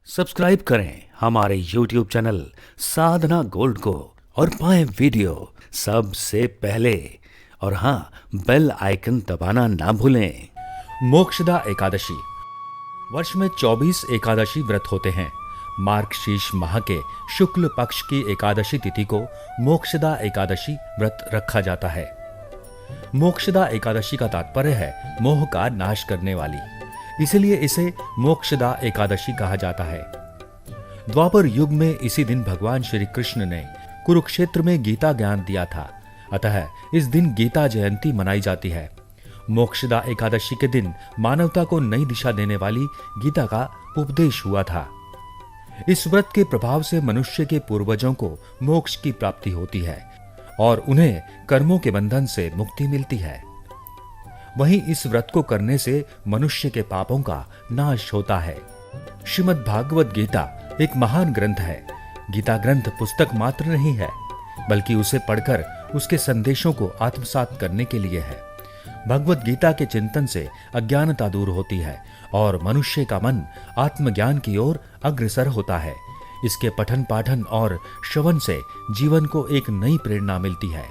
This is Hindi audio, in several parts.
सब्सक्राइब करें हमारे YouTube चैनल साधना गोल्ड को और पाएं वीडियो सबसे पहले। और हाँ, बेल आइकन दबाना ना भूलें। मोक्षदा एकादशी। वर्ष में 24 एकादशी व्रत होते हैं। मार्गशीर्ष माह के शुक्ल पक्ष की एकादशी तिथि को मोक्षदा एकादशी व्रत रखा जाता है। मोक्षदा एकादशी का तात्पर्य है मोह का नाश करने वाली, इसलिए इसे मोक्षदा एकादशी कहा जाता है। द्वापर युग में इसी दिन भगवान श्री कृष्ण ने कुरुक्षेत्र में गीता ज्ञान दिया था, अतः इस दिन गीता जयंती मनाई जाती है। मोक्षदा एकादशी के दिन मानवता को नई दिशा देने वाली गीता का उपदेश हुआ था। इस व्रत के प्रभाव से मनुष्य के पूर्वजों को मोक्ष की प्राप्ति होती है और उन्हें कर्मों के बंधन से मुक्ति मिलती है। वहीं इस व्रत को करने से मनुष्य के पापों का नाश होता है। श्रीमद् भागवत गीता एक महान ग्रंथ है। गीता ग्रंथ पुस्तक मात्र नहीं है, बल्कि उसे पढ़कर उसके संदेशों को आत्मसात करने के लिए है। भगवत गीता के चिंतन से अज्ञानता दूर होती है और मनुष्य का मन आत्मज्ञान की ओर अग्रसर होता है। इसके पठन पाठन और श्रवण से जीवन को एक नई प्रेरणा मिलती है।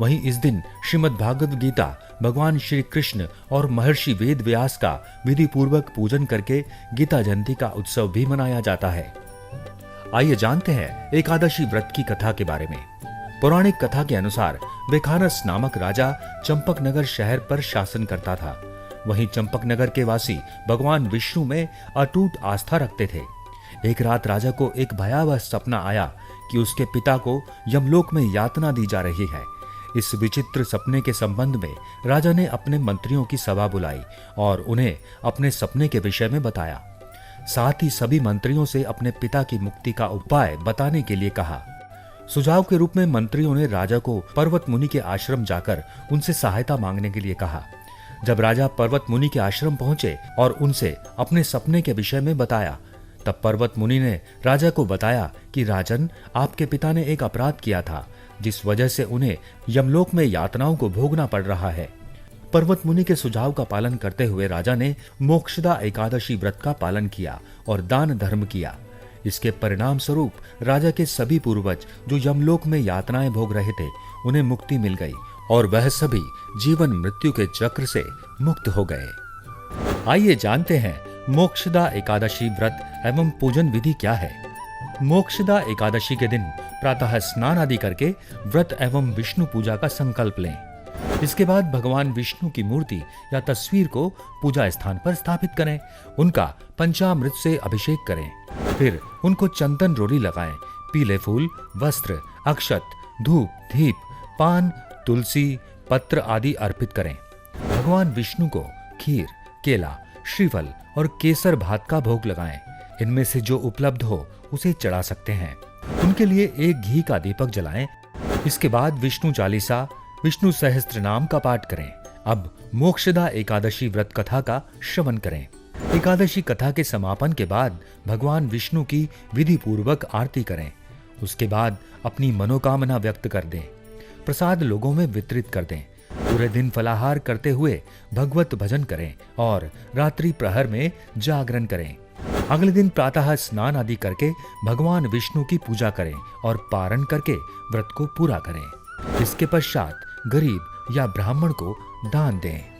वहीं इस दिन श्रीमद् भागवत गीता भगवान श्री कृष्ण और महर्षि वेद व्यास का विधि पूर्वक पूजन करके गीता जयंती का उत्सव भी मनाया जाता है। आइए जानते हैं एकादशी व्रत की कथा के बारे में। पौराणिक कथा के अनुसार वेखानस नामक राजा चंपकनगर शहर पर शासन करता था। वहीं चंपकनगर के वासी भगवान विष्णु में अटूट आस्था रखते थे। एक रात राजा को एक भयावह सपना आया कि उसके पिता को यमलोक में यातना दी जा रही है। इस विचित्र सपने के संबंध में राजा ने अपने मंत्रियों की सभा बुलाई और उन्हें अपने सपने के विषय में बताया। साथ ही सभी मंत्रियों से अपने पिता की मुक्ति का उपाय बताने के लिए कहा। सुझाव के रूप में मंत्रियों ने राजा को पर्वत मुनि के आश्रम जाकर उनसे सहायता मांगने के लिए कहा। जब राजा पर्वत मुनि के आश्रम पहुंचे और उनसे अपने सपने के विषय में बताया, तब पर्वत मुनि ने राजा को बताया कि राजन, आपके पिता ने एक अपराध किया था, जिस वजह से उन्हें यमलोक में यातनाओं को भोगना पड़ रहा है। पर्वत मुनि के सुझाव का पालन करते हुए राजा ने मोक्षदा एकादशी व्रत का पालन किया और दान धर्म किया। इसके परिणाम स्वरूप राजा के सभी पूर्वज जो यमलोक में यातनाएं भोग रहे थे, उन्हें मुक्ति मिल गई और वह सभी जीवन मृत्यु के चक्र से मुक्त हो गए। आइए जानते हैं मोक्षदा एकादशी व्रत एवं पूजन विधि क्या है। मोक्षदा एकादशी के दिन प्रातः स्नान आदि करके व्रत एवं विष्णु पूजा का संकल्प लें। इसके बाद भगवान विष्णु की मूर्ति या तस्वीर को पूजा स्थान पर स्थापित करें। उनका पंचामृत से अभिषेक करें। फिर उनको चंदन रोली लगाएं। पीले फूल, वस्त्र, अक्षत, धूप, दीप, पान, तुलसी, पत्र आदि अर्पित करें। भगवान विष्णु को खीर, केला, श्रीफल और केसर भात का भोग लगाएं। इनमें से जो उपलब्ध हो उसे चढ़ा सकते हैं। उनके लिए एक घी का दीपक जलाएं। इसके बाद विष्णु चालीसा, विष्णु सहस्त्र नाम का पाठ करें। अब मोक्षदा एकादशी व्रत कथा का श्रवण करें। एकादशी कथा के समापन के बाद भगवान विष्णु की विधि पूर्वक आरती करें। उसके बाद अपनी मनोकामना व्यक्त कर दें। प्रसाद लोगों में वितरित कर दें। पूरे दिन फलाहार करते हुए भगवत भजन करें और रात्रि प्रहर में जागरण करें। अगले दिन प्रातः स्नान आदि करके भगवान विष्णु की पूजा करें और पारण करके व्रत को पूरा करें। इसके पश्चात गरीब या ब्राह्मण को दान दें।